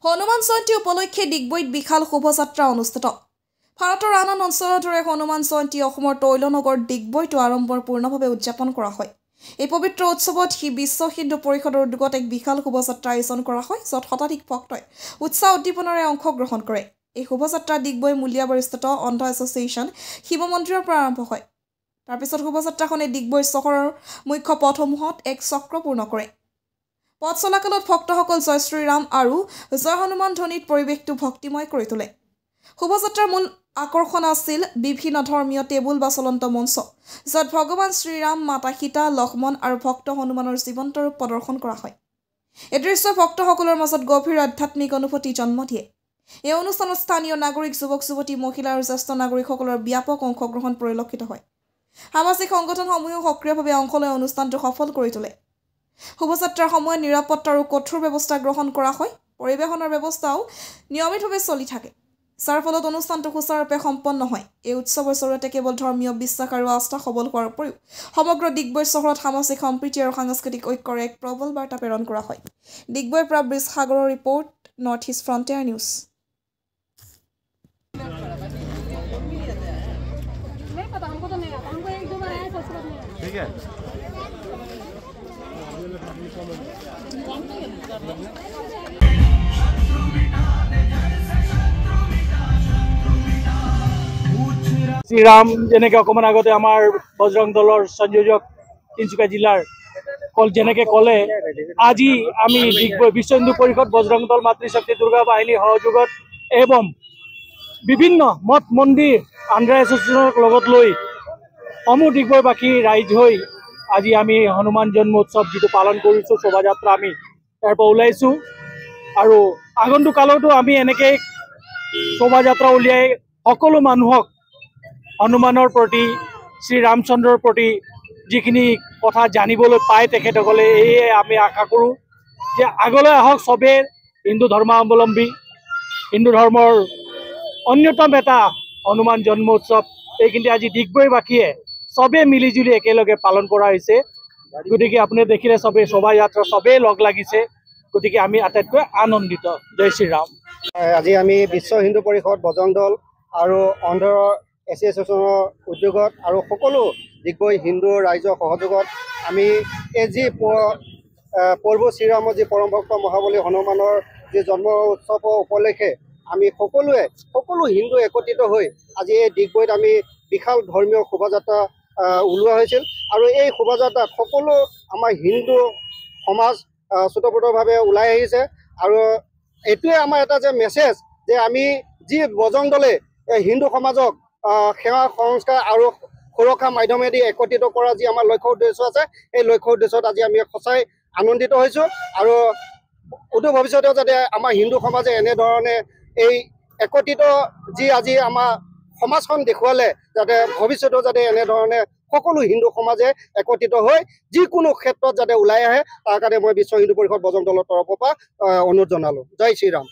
হনুমান জয়ন্তী উপলক্ষে ডিগবৈত বিশাল শোভাযাত্ৰা অনুষ্ঠিত। ভাৰতৰ আন আন অঞ্চলৰ দৰে হনুমান জয়ন্তী অসমৰ তৈলনগৰ ডিগবৈতো আড়ম্বৰপূৰ্ণভাৱে উদযাপন কৰা হয়। এই পবিত্ৰ উৎসৱত বিশ্ব হিন্দু পৰিষদৰ উদ্যোগত এক বিশাল শোভাযাত্ৰা আয়োজন কৰা হয়, য'ত শতাধিক ভক্তই উৎসাহ উদ্দীপনাৰে অংশগ্ৰহণ কৰে। এই শোভাযাত্ৰা ডিগবৈ মুলিয়াবাৰীস্থিত অন্ধ এছ'চিয়েশ্যন শিৱ মন্দিৰৰ পৰা আৰম্ভ হয়। তাৰ পিছত শোভাযাত্ৰাখনে ডিগবৈ চহৰৰ মুখ্য পথসমূহত এক চক্ৰ পূৰ্ণ কৰে। পথ চলাকালত ভক্তসকল জয় শ্ৰীৰাম আৰু জয় হনুমান ধ্বনিত পৰিৱেশটো ভক্তিময় কৰি তোলে। শোভাযাত্ৰাৰ মূল আকৰ্ষণ আছিল বিভিন্ন ধৰ্মীয় টেবুল বা চলন্ত মঞ্চ, য'ত ভগৱান শ্ৰীৰাম, মাতা সীতা, লক্ষ্মণ আৰু ভক্ত হনুমানৰ জীৱন্ত ৰূপ প্ৰদৰ্শন কৰা হয়। এই দৃশ্যই ভক্তসকলৰ মাজত গভীৰ আধ্যাত্মিক অনুভূতি জন্ম দিয়ে। এই অনুষ্ঠানত স্থানীয় নাগৰিক, যুৱক-যুৱতী, মহিলা আৰু জ্যেষ্ঠ নাগৰিকসকলৰ ব্যাপক অংশগ্ৰহণ পৰিলক্ষিত হয়। সামাজিক সংগঠনসমূহেও সক্ৰিয়ভাৱে অংশ লৈ অনুষ্ঠানটো সফল কৰি তোলে। শোভাযাত্ৰাৰ সময়ত নিৰাপত্তা আৰু কঠোৰ ব্যৱস্থা গ্ৰহণ কৰা হয়। পৰিবহণৰ ব্যৱস্থাও নিয়মিতভাৱে চলি থাকে, যাৰ ফলত অনুষ্ঠানটো সুচাৰুৰূপে সম্পন্ন হয়। এই উৎসৱৰ জৰিয়তে কেৱল ধৰ্মীয় বিশ্বাস আৰু আস্থা সবল হোৱাৰ উপৰিও সমগ্ৰ ডিগবৈ চহৰত সামাজিক সম্প্ৰীতি আৰু সাংস্কৃতিক ঐক্যৰ এক প্ৰবল বাৰ্তা প্ৰেৰণ কৰা হয়। ডিগবৈৰ পৰা ব্ৰিজ সাগৰৰ report, north east frontier news. Shriram যেনেকৈ অকণমান আগতে আমাৰ বজৰং দলৰ সংযোজক তিনিচুকীয়া জিলাৰ যেনেকৈ ক'লে, আজি আমি ডিগবৈ বিশ্ব হিন্দু পৰিষদ, বজৰং দল, মাতৃশক্তি দুৰ্গা বাহিনীৰ সহযোগত এবং বিভিন্ন মঠ মন্দিৰ আন্ধা এছ'চিয়েশ্যনক লগত লৈ সমূহ ডিগবৈবাসী ৰাইজ হৈ আজি আমি হনুমান জন্ম উৎসৱ যিটো পালন কৰিছোঁ, শোভাযাত্ৰা আমি তাৰ পৰা ওলাইছোঁ আৰু আগন্তুক কালতো আমি এনেকৈ শোভাযাত্ৰা উলিয়াই সকলো মানুহক হনুমানৰ প্ৰতি, শ্ৰীৰামচন্দ্ৰৰ প্ৰতি যিখিনি কথা জানিবলৈ পায় তেখেতসকলে, এয়ে আমি আশা কৰোঁ যে আগলৈ আহক চবেই হিন্দু ধৰ্মাৱলম্বী, হিন্দু ধৰ্মৰ অন্যতম এটা হনুমান জন্ম উৎসৱ এইখিনি আজি ডিগবৈবাসীয়ে চবেই মিলিজুলি একেলগে পালন কৰা হৈছে। গতিকে আপুনি দেখিলে চবেই শোভাযাত্ৰা চবেই লগ লাগিছে, গতিকে আমি আটাইতকৈ আনন্দিত। জয় শ্ৰীৰাম। আজি আমি বিশ্ব হিন্দু পৰিষদ, বজৰং দল আৰু অন্ধ এছ'চিয়েশ্যনৰ উদ্যোগত আৰু সকলো ডিগবৈ হিন্দু ৰাইজৰ সহযোগত আমি এই যি প্ৰভু শ্ৰীৰামৰ যি পৰম ভক্ত মহাবলী হনুমানৰ যি জন্ম উৎসৱ উপলক্ষে আমি সকলো হিন্দু একত্ৰিত হৈ আজি এই ডিগবৈত আমি বিশাল ধৰ্মীয় শোভাযাত্ৰা ওলোৱা হৈছিল আৰু এই শোভাযাত্ৰাত সকলো আমাৰ হিন্দু সমাজ স্বতঃস্ফূৰ্তভাৱে ওলাই আহিছে আৰু এইটোৱে আমাৰ এটা যে মেছেজ যে আমি যি বজৰং দলে হিন্দু সমাজক সেৱা, সংস্কাৰ আৰু সুৰক্ষা মাধ্যমেদি একত্ৰিত কৰা যি আমাৰ লক্ষ্য উদ্দেশ্য আছে, এই লক্ষ্য উদ্দেশ্যত আজি আমি সঁচাই আনন্দিত হৈছোঁ আৰু অদূৰ ভৱিষ্যতেও যাতে আমাৰ হিন্দু সমাজে এনেধৰণে এই একত্ৰিত যি আজি আমাৰ সমাজখন দেখুৱালে, যাতে ভৱিষ্যতেও যাতে এনেধৰণে সকলো হিন্দু সমাজে একত্ৰিত হৈ যিকোনো ক্ষেত্ৰত যাতে ওলাই আহে, তাৰ কাৰণে মই বিশ্ব হিন্দু পৰিষদ, বজৰং দলৰ তৰফৰ পৰা অনুৰোধ জনালোঁ। জয় শ্ৰীৰাম।